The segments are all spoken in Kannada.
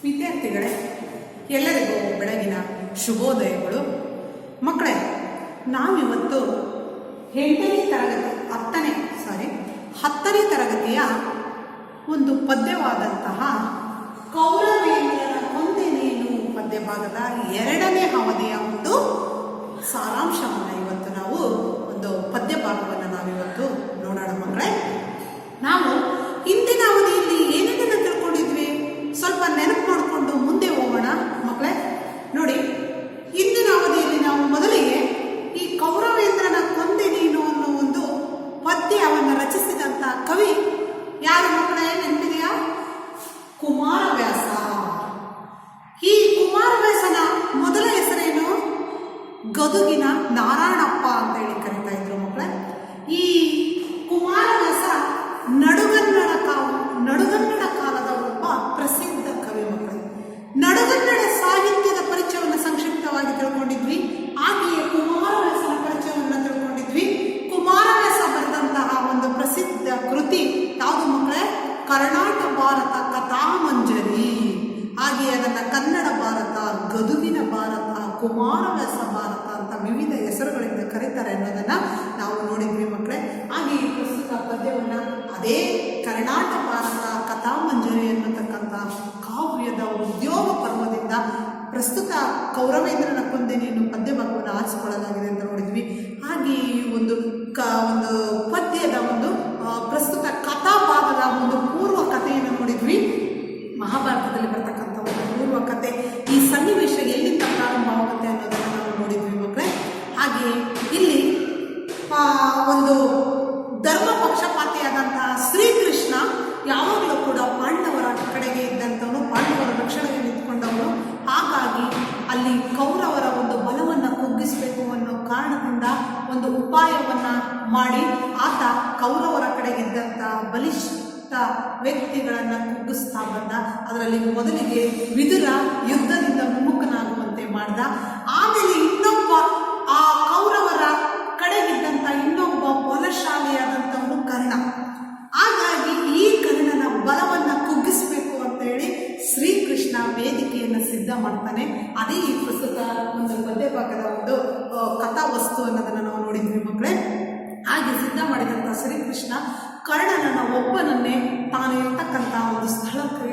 ವಿದ್ಯಾರ್ಥಿಗಳೇ, ಎಲ್ಲರಿಗೂ ಬೆಳಗಿನ ಶುಭೋದಯಗಳು. ಮಕ್ಕಳೇ, ನಾವಿವತ್ತು 10ನೇ ತರಗತಿಯ ಒಂದು ಪದ್ಯವಾದಂತಹ ಕೌರವೇಂದ್ರನ ಕೊಂದೆ ನೀನು ಪದ್ಯ ಭಾಗದ 2ನೇ ಅವಧಿಯ ಒಂದು ಸಾರಾಂಶವನ್ನು ಇವತ್ತು ನಾವು ಒಂದು ಪದ್ಯ ಭಾಗವನ್ನು ನಾವಿವತ್ತು ನೋಡೋಣ. ಮಕ್ಕಳೇ, ನಾವು ಇಂದಿನ ಅವಧಿಯಲ್ಲಿ ಏನೇನನ್ನು ತಿಳ್ಕೊಂಡಿದ್ವಿ ಸ್ವಲ್ಪ ನೆನಪು ಮಾಡಿಕೊಂಡು ಮುಂದೆ ಹೋಗೋಣ. ಮಕ್ಕಳೇ ನೋಡಿ, ಇಂದಿನ ಅವಧಿಯಲ್ಲಿ ನಾವು ಮೊದಲಿಗೆ ಈ ಕೌರವೇಂದ್ರನ ಕೊಂದೆ ನೀನು ಅನ್ನೋ ಒಂದು ಪದ್ಯವನ್ನು ರಚಿಸಿದಂತ ಕವಿ ಯಾರು ಮಕ್ಕಳೇ? ನೆನಪಿದೆಯಾ? ಕುಮಾರವ್ಯಾಸ. ಈ ಕುಮಾರವ್ಯಾಸನ ಮೊದಲ ಹೆಸರೇನು? ಗದುಗಿನ ನಾರಾಯಣಪ್ಪ ಅಂತ ಹೇಳಿ ಕರೀತಾ ಇದ್ರು. ಮಕ್ಕಳೇ, ಈ ಕುಮಾರವ್ಯಾಸ ನಡುಗನ್ನಡ ಕಾಲದ ಒಬ್ಬ ಪ್ರಸಿದ್ಧ ಕವಿ. ಮಕ್ಕಳೇ, ನಡುಗನ್ನಡ ಸಾಹಿತ್ಯದ ಪರಿಚಯವನ್ನು ಸಂಕ್ಷಿಪ್ತವಾಗಿ ತಿಳ್ಕೊಂಡಿದ್ವಿ. ಹಾಗೆಯೇ ಕುಮಾರವ್ಯಾಸನ ಪರಿಚಯವನ್ನು ತಿಳ್ಕೊಂಡಿದ್ವಿ. ಕುಮಾರವ್ಯಾಸ ಬರೆದಂತಹ ಒಂದು ಪ್ರಸಿದ್ಧ ಕೃತಿ ಯಾವುದು ಮಕ್ಕಳೇ? ಕರ್ನಾಟ ಭಾರತ ಕಥಾಮಂಜರಿ. ಹಾಗೆಯೇ ಅದನ್ನ ಕನ್ನಡ ಭಾರತ, ಗದುಗಿನ ಭಾರತ, ಕುಮಾರವ್ಯಾಸ ಭಾರತ ಅಂತ ವಿವಿಧ ಹೆಸರುಗಳಿಂದ ಕರೀತಾರೆ ಅನ್ನೋದನ್ನ ನಾವು ನೋಡಿದ್ವಿ. ಮಕ್ಕಳೇ, ಹಾಗೆ ಈ ಪ್ರಸ್ತುತ ಪದ್ಯವನ್ನ ಅದೇ ಕರ್ನಾಟ ಭಾರತ ಕಥಾಮಂಜರಿ ಅನ್ನತಕ್ಕಂಥ ಕಾವ್ಯದ ಉದ್ಯೋಗ ಪರ್ವದಿಂದ ಪ್ರಸ್ತುತ ಕೌರವೇಂದ್ರನ ಕೊಂದೆ ನೀನು ಪದ್ಯ ಭಾಗವನ್ನು ಆರಿಸಿಕೊಳ್ಳಲಾಗಿದೆ ಅಂತ ನೋಡಿದ್ವಿ. ಹಾಗೆ ಈ ಒಂದು ಪದ್ಯದ ಒಂದು ಪ್ರಸ್ತುತ ಕಥಾ ಭಾಗದ ಒಂದು ಪೂರ್ವ ಕಥೆಯನ್ನು ನೋಡಿದ್ವಿ. ಮಹಾಭಾರತದಲ್ಲಿ ಬರ್ತಕ್ಕಂಥ ಒಂದು ಪೂರ್ವ ಕಥೆ, ಈ ಸನ್ನಿವೇಶ ಎಲ್ಲಿಂದ ಪ್ರಾರಂಭವಾಗುತ್ತೆ ಅನ್ನೋದನ್ನು ನಾವು ನೋಡಿದ್ವಿ. ಮಕ್ಕಳೇ, ಹಾಗೆ ಇಲ್ಲಿ ಒಂದು ಧರ್ಮ ಪಕ್ಷಪಾತಿಯಾದಂತಹ ಶ್ರೀಕೃಷ್ಣ ಯಾವಾಗಲೂ ಕೂಡ ಪಾಂಡವರ ಕಡೆಗೆ ಇದ್ದಂಥವನು, ಪಾಂಡವರ ರಕ್ಷಣೆಗೆ ನಿಂತ್ಕೊಂಡವನು. ಹಾಗಾಗಿ ಅಲ್ಲಿ ಕೌರವರ ಒಂದು ಬಲವನ್ನು ಕುಗ್ಗಿಸಬೇಕು ಅನ್ನೋ ಕಾರಣದಿಂದ ಒಂದು ಉಪಾಯವನ್ನ ಮಾಡಿ ಆತ ಕೌರವರ ಕಡೆಗಿದ್ದಂಥ ಬಲಿಷ್ಠ ವ್ಯಕ್ತಿಗಳನ್ನು ಕುಗ್ಗಿಸ್ತಾ ಬಂದ. ಅದರಲ್ಲಿ ಮೊದಲಿಗೆ ವಿದುರ ಯುದ್ಧದಿಂದ ವಿಮುಖನಾಗುವಂತೆ ಮಾಡ್ದ. ಆಮೇಲೆ ಇನ್ನೊಬ್ಬ ಆ ಕೌರವರ ಕಡೆಗಿದ್ದಂಥ ಇನ್ನೊಬ್ಬ ಬಲಶಾಲಿಯಾದಂಥವನು ಕರ್ಣ. ಹಾಗಾಗಿ ಈ ಕರ್ಣನ ಬಲವನ್ನ ಕುಗ್ಗಿಸಬೇಕು ಅಂತ ಹೇಳಿ ಶ್ರೀಕೃಷ್ಣ ವೇದಿಕೆಯನ್ನು ಸಿದ್ಧ ಮಾಡ್ತಾನೆ. ಅದೇ ಈ ಪ್ರಸ್ತುತ ಒಂದು ಪದ್ಯ ಭಾಗದ ಒಂದು ಕಥಾ ವಸ್ತು ಅನ್ನೋದನ್ನು ನಾವು ನೋಡಿದ್ವಿ. ಮಕ್ಕಳೇ, ಹಾಗೆ ಸಿದ್ಧ ಮಾಡಿದಂಥ ಶ್ರೀಕೃಷ್ಣ ಕರ್ಣನ ಒಬ್ಬನನ್ನೇ ತಾನು ಇರ್ತಕ್ಕಂಥ ಒಂದು ಸ್ಥಳಕ್ಕೆ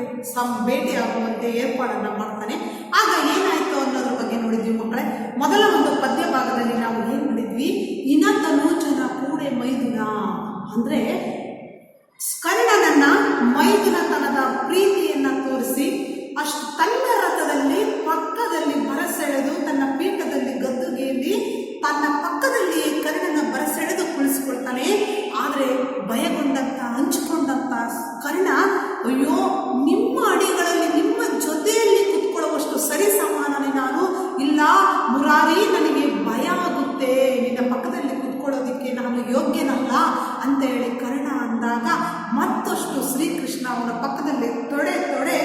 ಭೇಟಿಯಾಗುವಂತೆ ಏರ್ಪಾಡನ್ನ ಮಾಡ್ತಾನೆ. ಆಗ ಏನಾಯ್ತು ಅನ್ನೋದ್ರ ಬಗ್ಗೆ ನೋಡಿದ್ವಿ. ಮಕ್ಕಳೇ, ಮೊದಲ ಒಂದು ಪದ್ಯ ಭಾಗದಲ್ಲಿ ನಾವು ಏನ್ ನೋಡಿದ್ವಿ? ಇನತನೂಜನ ಕೂಡೆ ಮೈದುನ ಅಂದ್ರೆ ಕರ್ಣನನ್ನ ಮೈದುನತನದ ಪ್ರೀತಿಯನ್ನ ತೋರಿಸಿ ಅಷ್ಟು ತನ್ನ ರಥದಲ್ಲಿ ಪಕ್ಕದಲ್ಲಿ ಬರಸೆಳೆದು ತನ್ನ ಪೀಠದಲ್ಲಿ ಗದ್ದುಗೆಯಲ್ಲಿ ತನ್ನ ಪಕ್ಕದಲ್ಲಿ ಕರ್ಣನ ಬರಸೆಳೆದು ಕುಳಿಸ್ಕೊಳ್ತಾನೆ. ಆದರೆ ಭಯಗೊಂಡಂತ ಹಂಚಿಕೊಂಡಂತ ಕರ್ಣ, ಅಯ್ಯೋ, ನಿಮ್ಮ ಅಡಿಗಳಲ್ಲಿ ನಿಮ್ಮ ಜೊತೆಯಲ್ಲಿ ಕುತ್ಕೊಳ್ಳುವಷ್ಟು ಸರಿ ಸಮಾನನೇ ನಾನು ಇಲ್ಲ ಮುರಾರಿ, ನನಗೆ ಭಯ ಆಗುತ್ತೆ, ನಿನ್ನ ಪಕ್ಕದಲ್ಲಿ ಕುತ್ಕೊಳ್ಳೋದಿಕ್ಕೆ ನಾನು ಯೋಗ್ಯನಲ್ಲ ಅಂತ ಹೇಳಿ ಕರ್ಣ ಅಂದಾಗ ಮತ್ತಷ್ಟು ಶ್ರೀಕೃಷ್ಣ ಅವನ ಪಕ್ಕದಲ್ಲಿ ತೊಡೆ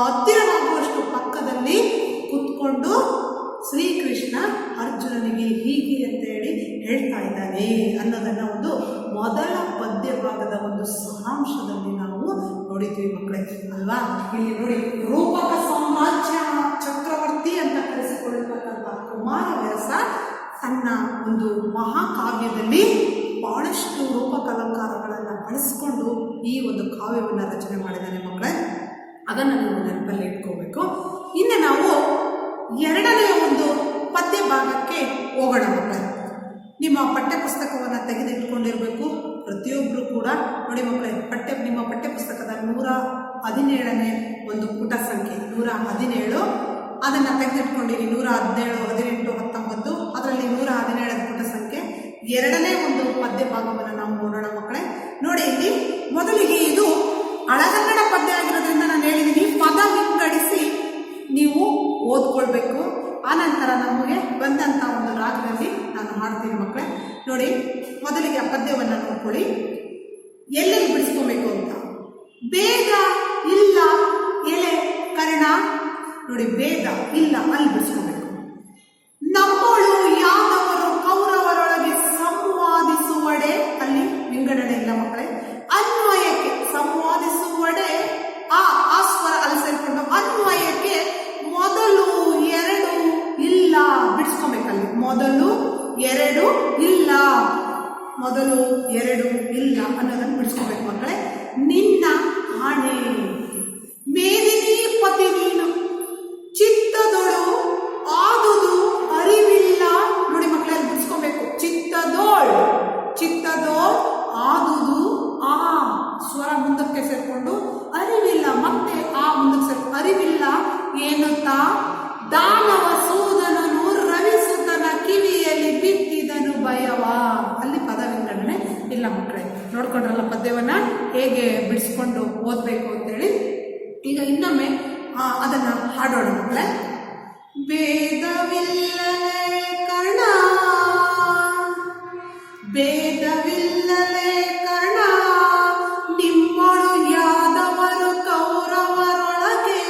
ಹತ್ತಿರವಾಗುವಷ್ಟು ಪಕ್ಕದಲ್ಲಿ ಕುತ್ಕೊಂಡು ಶ್ರೀಕೃಷ್ಣ ಅರ್ಜುನನಿಗೆ ಹೀಗೆ ಅಂತ ಹೇಳಿ ಹೇಳ್ತಾ ಇದ್ದಾನೆ ಅನ್ನೋದನ್ನ ಒಂದು ಮೊದಲ ಪದ್ಯ ಭಾಗದ ಒಂದು ಸಾರಾಂಶದಲ್ಲಿ ನಾವು ನೋಡಿದ್ವಿ. ಮಕ್ಕಳೇ ಅಲ್ವಾ? ಇಲ್ಲಿ ನೋಡಿ, ರೂಪಕ ಸಾಮ್ರಾಜ್ಯ ಚಕ್ರವರ್ತಿ ಅಂತ ಕರೆಸಿಕೊಳ್ಳತಕ್ಕಂಥ ಕುಮಾರವ್ಯಾಸ ತನ್ನ ಒಂದು ಮಹಾಕಾವ್ಯದಲ್ಲಿ ಬಹಳಷ್ಟು ರೂಪಕಲಂಕಾರಗಳನ್ನು ಬಳಸಿಕೊಂಡು ಈ ಒಂದು ಕಾವ್ಯವನ್ನು ರಚನೆ ಮಾಡಿದ್ದಾನೆ. ಮಕ್ಕಳೇ, ಅದನ್ನು ನೀವು ನೆನಪಲ್ಲಿ ಇಟ್ಕೋಬೇಕು. ಇನ್ನು ನಾವು 2ನೇ ಒಂದು ಪದ್ಯ ಭಾಗಕ್ಕೆ ಹೋಗೋಣ. ಮಕ್ಕಳೇ, ನಿಮ್ಮ ಪಠ್ಯಪುಸ್ತಕವನ್ನು ತೆಗೆದಿಟ್ಕೊಂಡಿರಬೇಕು ಪ್ರತಿಯೊಬ್ಬರು ಕೂಡ. ನೋಡಿ ಮಕ್ಕಳೇ, ನಿಮ್ಮ ಪಠ್ಯಪುಸ್ತಕದ 117ನೇ ಒಂದು ಪುಟ ಸಂಖ್ಯೆ 117 ಅದನ್ನು ತೆಗೆದಿಟ್ಕೊಂಡಿರಿ. 117, 18, 19 ಅದರಲ್ಲಿ 117 ಪುಟ ಸಂಖ್ಯೆ 2ನೇ ಒಂದು ಪದ್ಯ ಭಾಗವನ್ನು ನಾವು ನೋಡೋಣ. ಮಕ್ಕಳೇ ನೋಡಿ, ಇಲ್ಲಿ ಮೊದಲಿಗೆ ಇದು ಹಳಗನ್ನಡ ಪದ್ಯ ಆಗಿರೋದ್ರಿಂದ ನಾನು ಹೇಳಿದ್ದೀನಿ, ಪದ ವಿಂಗಡಿಸಿ ನೀವು ಓದ್ಕೊಳ್ಬೇಕು. ಆನಂತರ ನಮಗೆ ಬಂದಂಥ ಒಂದು ರಾಗದಲ್ಲಿ ನಾನು ಹಾಡ್ತೀನಿ. ಮಕ್ಕಳೇ ನೋಡಿ, ಮೊದಲಿಗೆ ಆ ಪದ್ಯವನ್ನು ನೋಡ್ಕೊಳ್ಳಿ, ಎಲ್ಲೆಲ್ಲಿ ಬಿಡಿಸ್ಕೋಬೇಕು ಅಂತ. ಬೇಗ ಇಲ್ಲ ಎಲೆ ಕರ್ಣ, ನೋಡಿ ಬೇಗ ಇಲ್ಲ ಅಲ್ಲಿ ಬಿಡಿಸ್ಕೋಬೇಕು. ನಮ್ಮಳು ಯಾದವರು ಕೌರವರೊಳಗೆ ಸಂವಾದಿಸುವಡೆ, ಅಲ್ಲಿ ವಿಂಗಡಣೆ ಇಲ್ಲ ಮಕ್ಕಳೇ. ಅನ್ವಯಕ್ಕೆ ಸಂವಾದಿಸುವಡೆ ಆ ಸ್ವರ ಅಲ್ಲಿ ಸೇರಿಕೊಂಡು ಅನ್ವಯ ಮೊದಲು ಎರಡು ಇಲ್ಲ, ಮೊದಲು ಎರಡು ಇಲ್ಲ ಅನ್ನೋದನ್ನು ಬಿಡಿಸ್ಕೋಬೇಕು ಮಕ್ಕಳೇ. ನಿನ್ನ ಆಣೆ ಮೇದಿನಿ ಪತಿ ನೀನು, ಚಿತ್ತದೊಳು ಆದುದು ಅರಿವಿಲ್ಲ. ನೋಡಿ ಮಕ್ಕಳೇ, ಅಲ್ಲಿ ಬಿಡಿಸ್ಕೋಬೇಕು. ಚಿತ್ತದೋಳ್ ಆದುದು ಆ ಸ್ವರ ಮುಂದಕ್ಕೆ ಸೇರ್ಕೊಂಡು ಅರಿವಿಲ್ಲ, ಮತ್ತೆ ಆ ಮುಂದಕ್ಕೆ ಸೇರ್ಕೊಂಡು ಅರಿವಿಲ್ಲ ಏನುತ್ತಾ ದಾನವ ಸೂದನನು ರವಿಸುತನ ಕಿವಿಯಲ್ಲಿ ಬಿತ್ತಿದನು ಭಯವ. ಅಲ್ಲಿ ಪದ ವಿಂಗಡಣೆ ಇಲ್ಲ ಮಕ್ಕಳೇ. ನೋಡ್ಕೊಂಡ್ರಲ್ಲ ಪದ್ಯವನ್ನ ಹೇಗೆ ಬಿಡಿಸ್ಕೊಂಡು ಓದ್ಬೇಕು ಅಂತೇಳಿ. ಈಗ ಇನ್ನೊಮ್ಮೆ ಅದನ್ನ ಹಾಡೋಣ ಮಕ್ಕಳೇ. ಭೇದವಿಲ್ಲಲೇ ಕರ್ಣ, ಭೇದವಿಲ್ಲಲೇ ಕರ್ಣ, ನಿಮ್ಮಳು ಯಾದವರು ಕೌರವರೊಳಗೆ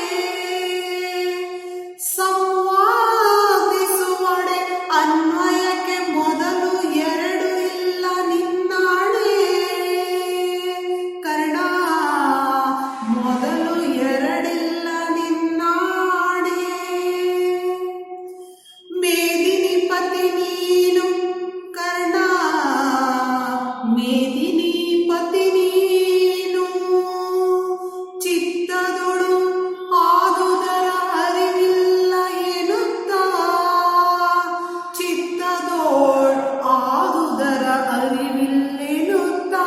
ಸಂವಾದಿಸುವಡೆ ಅನ್ವಯಕ್ಕೆ ಮೊದಲು ಎರಡು ಇಲ್ಲ ನಿನ್ನಾಣೆ ಕರ್ಣ, ಮೊದಲು ಎರಡಿಲ್ಲ ನಿನ್ನಾಣೆ. ಮೇದಿನಿ ಪತಿ ನೀನು ಕರ್ಣ, ಮೇದಿನಿ ಪತಿ ನೀನು, ಚಿತ್ತದೊಳು ಆದುದರ ಅರಿವಿಲ್ಲ ಎನ್ನುತ್ತಾ, ಚಿತ್ತದೋಳ್ ಆದುದರ ಅರಿವಿಲ್ಲೆನ್ನುತ್ತಾ,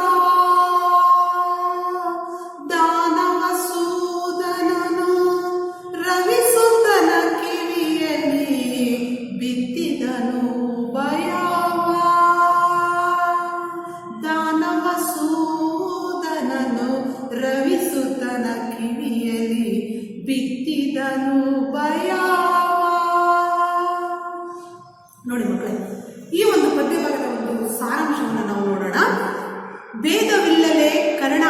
ದಾನವ ಸೂದನನು ರವಿಸುತನ ಕಿವಿಯಲ್ಲಿ ಬಿತ್ತಿದನು ಭಯವ. ದಾನವ ಸೂದನನು ರವಿಸುತನ ಕಿವಿಯಲ್ಲಿ ಬಿತ್ತಿದನು ಭಯವ. ನೋಡಿ ಮಕ್ಕಳೇ, ಈ ಒಂದು ಪದ್ಯಭಾಗದ ಒಂದು ಸಾರಾಂಶವನ್ನು ನಾವು ನೋಡೋಣ. ಭೇದವಿಲ್ಲಲೇ ಕರ್ಣ,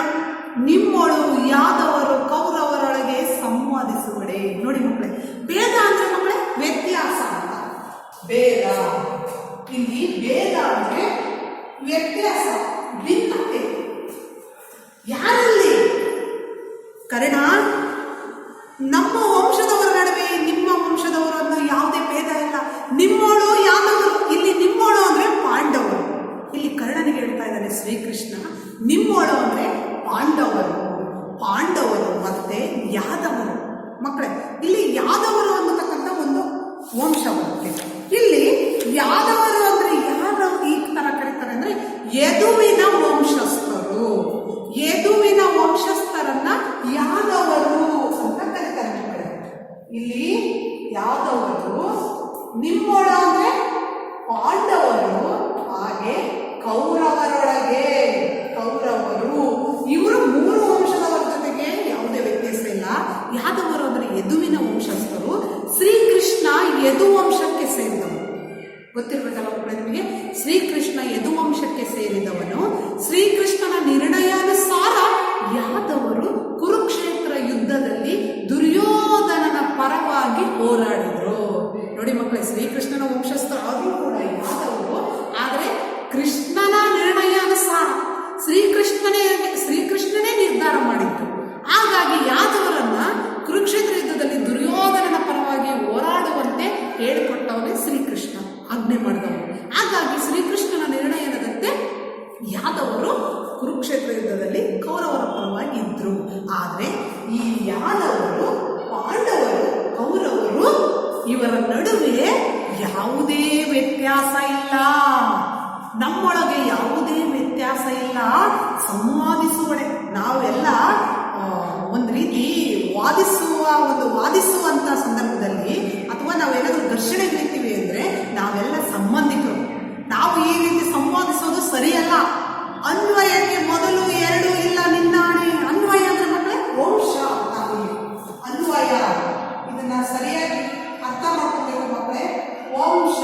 ನಿಮ್ಮೊಳು ಯಾದವರು ಕೌರವರೊಳಗೆ ಸಂವಾದಿಸುವಡೆ. ನೋಡಿ ಮಕ್ಕಳೇ, ಭೇದ ಅಂದ್ರೆ ಮಕ್ಕಳೇ ವ್ಯತ್ಯಾಸ ಅಂತ. ಭೇದ, ಇಲ್ಲಿ ಭೇದ ಅಂದ್ರೆ ವ್ಯತ್ಯಾಸ, ಭಿನ್ನತೆ. ಯಾರಲ್ಲಿ? ಕರ್ಣ, ನಮ್ಮ ವಂಶದವರ ನಡುವೆ ನಿಮ್ಮ ವಂಶದವರು ಅನ್ನೋ ಯಾವುದೇ ಭೇದ ಇಲ್ಲ. ನಿಮ್ಮೋಳು ಯಾದವರು, ಇಲ್ಲಿ ನಿಮ್ಮೋಳು ಅಂದ್ರೆ ಪಾಂಡವರು. ಇಲ್ಲಿ ಕರ್ಣನಿಗೆ ಹೇಳ್ತಾ ಇದ್ದಾನೆ ಶ್ರೀಕೃಷ್ಣ, ನಿಮ್ಮೋಳು ಅಂದ್ರೆ ಪಾಂಡವರು, ಪಾಂಡವರು ಮತ್ತೆ ಯಾದವರು. ಮಕ್ಕಳೇ, ಇಲ್ಲಿ ಯಾದವರು ಅನ್ನತಕ್ಕಂಥ ಒಂದು ವಂಶ ಬರುತ್ತೆ. ಇಲ್ಲಿ ಯಾದವರು ಅಂದ್ರೆ ಯಾರು ಈ ತರ ಕರೀತಾರೆ ಅಂದ್ರೆ ಯದುವಿನ ವಂಶಸ್ಥರು. ಯದುವಿನ ವಂಶಸ್ಥರನ್ನ ಯಾದವರು ಅಂತ ಕರೀತಾರೆ ಮಕ್ಕಳೇ. ಇಲ್ಲಿ ಯಾದವರು, ನಿಮ್ಮೊಳ ಅಂದ್ರೆ ಪಾಂಡವರು, ಹಾಗೆ ಕೌರವರೊಳಗೆ ಕೌರವರು. ಇವರು ಮೂರು ವಂಶದವರ ಜೊತೆಗೆ ಯಾವುದೇ ವ್ಯತ್ಯಾಸ ಇಲ್ಲ. ಯಾದವರು ಅಂದ್ರೆ ಯದುವಿನ ವಂಶಸ್ಥರು. ಶ್ರೀಕೃಷ್ಣ ಯದು ವಂಶಕ್ಕೆ ಸೇರಿದವರು. ಗೊತ್ತಿರ್ಬೇಕಲ್ಲ ಮಕ್ಕಳೇ ನಿಮಗೆ, ಶ್ರೀಕೃಷ್ಣ ಯದುವಂಶಕ್ಕೆ ಸೇರಿದವನು. ಶ್ರೀಕೃಷ್ಣನ ನಿರ್ಣಯಾನುಸಾರ ಯಾದವರು ಕುರುಕ್ಷೇತ್ರ ಯುದ್ಧದಲ್ಲಿ ದುರ್ಯೋಧನನ ಪರವಾಗಿ ಹೋರಾಡಿದ್ರು. ನೋಡಿ ಮಕ್ಕಳೇ, ಶ್ರೀಕೃಷ್ಣನ ವಂಶಸ್ಥರಾದರೂ ಕೂಡ ಯಾದವರು, ಆದರೆ ಕೃಷ್ಣನ ನಿರ್ಣಯಾನುಸಾರ ಶ್ರೀಕೃಷ್ಣನೇ ನಿರ್ಧಾರ ಮಾಡಿದ್ರು. ಹಾಗಾಗಿ ಯಾದವರನ್ನ ಕುರುಕ್ಷೇತ್ರ ಯುದ್ಧದಲ್ಲಿ ದುರ್ಯೋಧನನ ಪರವಾಗಿ ಹೋರಾಡುವಂತೆ ಹೇಳಿಕೊಟ್ಟವನೇ ಶ್ರೀಕೃಷ್ಣ, ಆಜ್ಞೆ ಮಾಡಿದವರು. ಹಾಗಾಗಿ ಶ್ರೀಕೃಷ್ಣನ ನಿರ್ಣಯದಂತೆ ಯಾದವರು ಕುರುಕ್ಷೇತ್ರ ಯುದ್ಧದಲ್ಲಿ ಕೌರವರ ಪರವಾಗಿ ಇದ್ರು. ಆದರೆ ಈ ಯಾದವರು, ಪಾಂಡವರು, ಕೌರವರು ಇವರ ನಡುವೆ ಯಾವುದೇ ವ್ಯತ್ಯಾಸ ಇಲ್ಲ. ನಮ್ಮೊಳಗೆ ಯಾವುದೇ ವ್ಯತ್ಯಾಸ ಇಲ್ಲ. ಸಂವಾದಿಸುವಡೆ ನಾವೆಲ್ಲ ಒಂದು ರೀತಿ ವಾದಿಸುವಂತ ಸಂದರ್ಭದಲ್ಲಿ ಅಥವಾ ನಾವೇನಾದ್ರೂ ಘರ್ಷಣೆ ಹಿಡಿತೀವಿ ಅಂದ್ರೆ ನಾವೆಲ್ಲ ಸಂಬಂಧಿಕರು. ನಾವು ಈ ರೀತಿ ಸಂವಾದಿಸೋದು ಸರಿಯಲ್ಲ. ಅನ್ವಯಕ್ಕೆ ಮೊದಲು ಎರಡು ಇಲ್ಲ ನಿನ್ನಾಣೆ. ಅನ್ವಯ ಅಂದ್ರೆ ಮಕ್ಕಳೇ ವಂಶ. ಅನ್ವಯ ಇದನ್ನ ಸರಿಯಾಗಿ ಅರ್ಥ ಮಾಡ್ಕೋಬೇಕು ಮಕ್ಕಳೇ. ವಂಶ,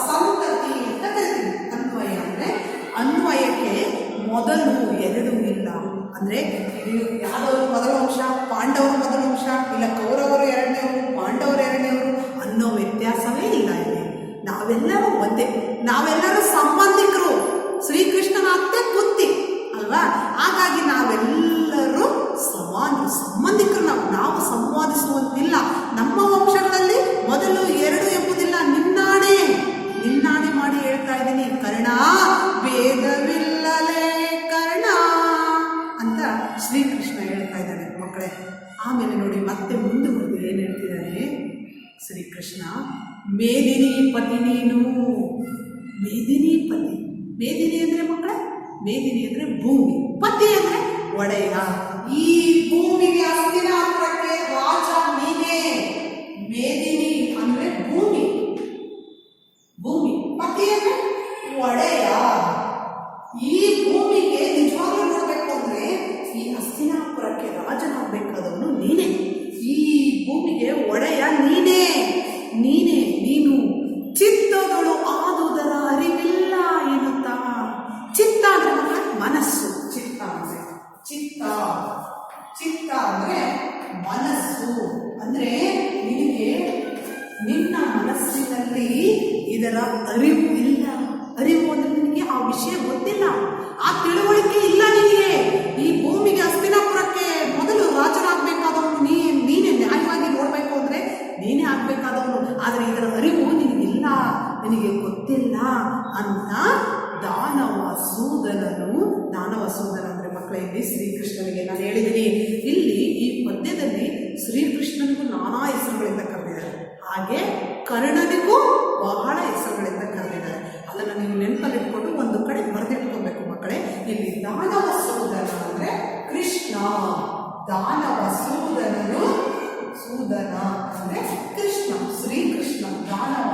ಸಂತತಿ ಅಂತ ಕರಿತೀವಿ. ಅನ್ವಯ ಅಂದ್ರೆ ಅನ್ವಯಕ್ಕೆ ಮೊದಲು ಎರಡು ಇಲ್ಲ. ಅಂದ್ರೆ ಯಾದವರು ಮೊದಲ ವಂಶ, ಪಾಂಡವರು ಮೊದಲ ವಂಶ, ಇಲ್ಲ ಕೌರವರು ಎರಡನೇವರು, ಪಾಂಡವರು ಎರಡನೇವರು ಅನ್ನೋ ವ್ಯತ್ಯಾಸವೇ ಇಲ್ಲ. ಇಲ್ಲಿ ನಾವೆಲ್ಲರೂ ಒಂದೇ, ನಾವೆಲ್ಲರೂ ಸಂಬಂಧಿಕರು. ಶ್ರೀಕೃಷ್ಣನ ಅತ್ತೆ ಪುತ್ರಿ ಅಲ್ವಾ? ಹಾಗಾಗಿ ನಾವೆಲ್ಲರೂ ಸಂಬಂಧಿಕರು. ನಾವು ಸಂವಾದಿಸುವಂತಿಲ್ಲ. ನಮ್ಮ ವಂಶಗಳಲ್ಲಿ ಮೊದಲು ಎರಡು ಎಂಬುದಿಲ್ಲ. ನಿನ್ನಾಣೆ, ನಿನ್ನ ಶ್ರೀಕೃಷ್ಣ ಹೇಳ್ತಾ ಇದ್ದಾನೆ ಮಕ್ಕಳೇ. ಆಮೇಲೆ ನೋಡಿ ಮತ್ತೆ ಮುಂದುವರೆದು ಏನು ಹೇಳ್ತಿದ್ದಾನೆ ಶ್ರೀಕೃಷ್ಣ, ಮೇದಿನಿ ಪತಿ ನೀನು. ಮೇದಿನಿ ಪತಿ, ಮೇದಿನಿ ಅಂದರೆ ಮಕ್ಕಳೇ, ಮೇದಿನಿ ಅಂದರೆ ಭೂಮಿ, ಪತಿ ಅಂದರೆ ಒಡೆಯ. ಈ ಭೂಮಿಗೆ ಹಸ್ತಿನಾಪುರಕ್ಕೆ ರಾಜ ನೀನೇ. ಮೇದಿನಿ ಅಂದರೆ ಭೂಮಿ, ಭೂಮಿ, ಪತಿ ಅಂದರೆ ಒಡೆಯ. ಈ ಭೂಮಿಗೆ ನಿಜವಾಗ್ಲೂ ನೋಡ್ಬೇಕು ಅಂದ್ರೆ ಈ ಹಸ್ತಿನಾಪುರಕ್ಕೆ ರಾಜನಾಗಬೇಕಾದವನು ನೀನೇ. ಈ ಭೂಮಿಗೆ ಒಡೆಯ ನೀನೇ, ನೀನೇ, ನೀನು. ಚಿತ್ತಗಳು ಆದುದರ ಅರಿವಿಲ್ಲ ಎನ್ನುತ್ತಾ. ಚಿತ್ತ ಅಂದ್ರೆ ಮನಸ್ಸು, ಚಿತ್ತ ಅಂದ್ರೆ ಚಿತ್ತ, ಚಿತ್ತ ಅಂದ್ರೆ ಮನಸ್ಸು. ಅಂದ್ರೆ ನಿನಗೆ ನಿನ್ನ ಮನಸ್ಸಿನಲ್ಲಿ ಇದರ ಅರಿವು ಇಲ್ಲ. ಅರಿವು ಅಂದ್ರೆ ನಿನಗೆ ಆ ವಿಷಯ ಗೊತ್ತಿಲ್ಲ, ಆ ತಿಳುವಳಿಕೆ ಇಲ್ಲ ನಿನಗೆ. ಈ ಭೂಮಿಗೆ ಹಸ್ತಿನಾಪುರಕ್ಕೆ ಮೊದಲು ರಾಜನಾಗಬೇಕಾದವನು ನೀನೇ. ನ್ಯಾಯವಾಗಿ ನೋಡ್ಬೇಕು ಅಂದ್ರೆ ನೀನೇ ಆಗ್ಬೇಕಾದವನು. ಆದರೆ ಇದರ ಅರಿವು ನಿನಗಿಲ್ಲ, ನಿನಗೆ ಗೊತ್ತಿಲ್ಲ ಅಂತ ದಾನವಸೂದನನು. ದಾನವಸೂದನ ಅಂದ್ರೆ ಮಕ್ಕಳೇ ಇಲ್ಲಿ ಶ್ರೀಕೃಷ್ಣನಿಗೆ ನಾನು ಹೇಳಿದ್ದೀನಿ, ಇಲ್ಲಿ ಈ ಪದ್ಯದಲ್ಲಿ ಶ್ರೀಕೃಷ್ಣನಿಗೂ ನಾನಾ ಹೆಸರುಗಳಿಂದ ಕರೆದಿದ್ದಾರೆ, ಹಾಗೆ ಕರ್ಣನಿಗೂ ಬಹಳ ಹೆಸರುಗಳಿಂದ ಕರೆದಿದ್ದಾರೆ. ಅದನ್ನು ನೀವು ನೆನಪಲ್ಲಿಟ್ಕೊಂಡು ಒಂದು ಕಡೆ ಬರೆದಿಟ್ಕೋಬೇಕು ಮಕ್ಕಳೇ. ಇಲ್ಲಿ ದಾನವಸೂದನ ಅಂದ್ರೆ ಕೃಷ್ಣ, ದಾನವಸೂದನನು, ಸೂದನ ಅಂದ್ರೆ ಕೃಷ್ಣ, ಶ್ರೀಕೃಷ್ಣ. ದಾನವ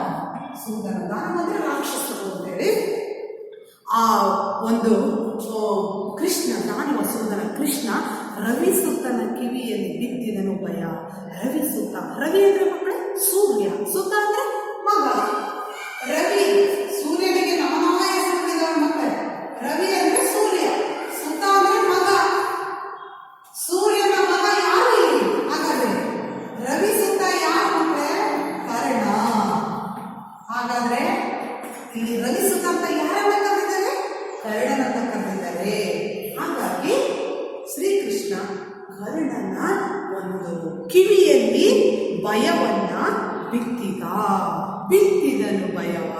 ಸೂದನ, ದಾನವ ಅಂದ್ರೆ ರಾಕ್ಷಸರು ಅಂತೇಳಿ. ಆ ಒಂದು ಕೃಷ್ಣ, ದಾನವಸೂದನ ಕೃಷ್ಣ ರವಿಸುತನ ಕಿವಿಯಲ್ಲಿ ಬಿದ್ದಿದನು ಭಯ. ರವಿಸುತ, ರವಿ ಅಂದ್ರೆ ಮಕ್ಕಳೇ ಸೂರ್ಯ, ಸುತ ಅಂದ್ರೆ ಮಗ. ರವಿ, ಸೂರ್ಯನಿಗೆ ನಾನಾ ಹೆಸರುಗಳಿದ್ದಾವೆ ಮಕ್ಕಳೇ. ರವಿ ಅಂದ್ರೆ ಸೂರ್ಯ, ಸುತ ಅಂದ್ರೆ ಮಗ. ಸೂರ್ಯನ ಮಗ ಯಾರು ಹಾಗಾದ್ರೆ? ರವಿ ಸುತ ಯಾರು ಮಕ್ಕಳೇ? ಕರ್ಣ. ಹಾಗಾದ್ರೆ ಇಲ್ಲಿ ರವಿ ಸುತ ಅಂತ ಯಾರನ್ನ ಕರೆದಿದ್ದಾರೆ? ಕರ್ಣನನ್ನ ಕರೆದಿದ್ದಾರೆ. ಹಾಗಾಗಿ ಶ್ರೀಕೃಷ್ಣ ಕರ್ಣನ ಒಂದು ಕಿವಿಯಲ್ಲಿ ಭಯವನ್ನ ಬಿತ್ತಿದನು. ಭಯವ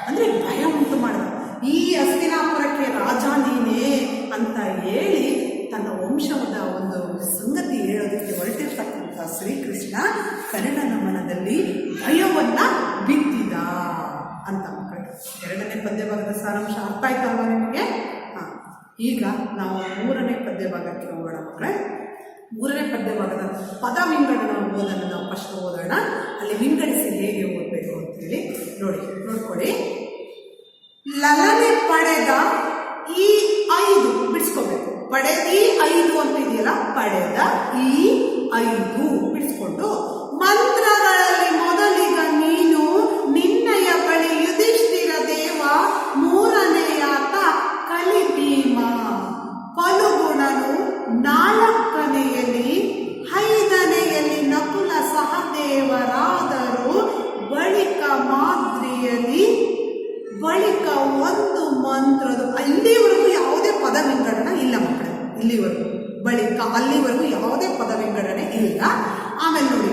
ಅಂದ್ರೆ ಭಯ ಉಂಟು ಮಾಡಿದ. ಈ ಹಸ್ತಿನಾಪುರಕ್ಕೆ ರಾಜ ನೀನೇ ಅಂತ ಹೇಳಿ ತನ್ನ ವಂಶದ ಒಂದು ಸಂಗತಿ ಹೇಳೋದಕ್ಕೆ ಹೊರಟಿರ್ತಕ್ಕಂಥ ಶ್ರೀಕೃಷ್ಣ ಕರ್ಣನ ಮನದಲ್ಲಿ ಭಯವನ್ನ ಬಿತ್ತಿದ ಅಂತ ಮಕ್ಕಳೇ. ಎರಡನೇ ಪದ್ಯಭಾಗದ ಸಾರಾಂಶ ಅರ್ಥ ಆಯ್ತಲ್ವಾ ನಿಮಗೆ? ಈಗ ನಾವು ಮೂರನೇ ಪದ್ಯಭಾಗಕ್ಕೆ ಹೋಗೋಣ ಮಕ್ಕಳೇ. ಮೂರನೇ ಪದ್ಯಭಾಗದ ಪದ ವಿಂಗಡಣ ಓದನ್ನು ನಾವು ಫಸ್ಟ್ ಓದೋಣ. ಅಲ್ಲಿ ವಿಂಗಡಿಸಿ ಹೇಗೆ ಓದಬೇಕು ಅಂತೇಳಿ ನೋಡ್ಕೊಳ್ಳಿ. ಲಲನೆ ಪಡೆದ ಈ 5 ಬಿಡಿಸ್ಕೋಬೇಕು. ಈ 5 ಅಂತ ಇದೆಯಲ್ಲ, ಪಡೆದ ಈ 5 ಬಿಡಿಸ್ಕೊಂಡು, ಮಂತ್ರಗಳಲ್ಲಿ ಮೊದಲಿಗ ನೀನು, ನಿನ್ನಯ ಬಳಿ ಯುಧಿಷ್ಠಿರ ದೇವ, ಮೂರನೆಯಾತ ಕಲಿಭೀಮ, ಫಲುಗುಣನು, 4ನೆಯಲ್ಲಿ, 5ನೆಯಲ್ಲಿ ನಕುಲ ಸಹದೇವರಾದರು, ಬಳಿಕ ಮಾದ್ರಿಯಲ್ಲಿ, ಬಳಿಕ ಒಂದು ಮಂತ್ರದ. ಇಲ್ಲಿವರೆಗೂ ಯಾವುದೇ ಪದ ವಿಂಗಡಣೆ ಇಲ್ಲ ಮಕ್ಕಳೇ. ಇಲ್ಲಿವರೆಗೂ ಬಳಿಕ ಅಲ್ಲಿವರೆಗೂ ಯಾವುದೇ ಪದ ವಿಂಗಡಣೆ ಇಲ್ಲ. ಆಮೇಲೆ ನೋಡಿ,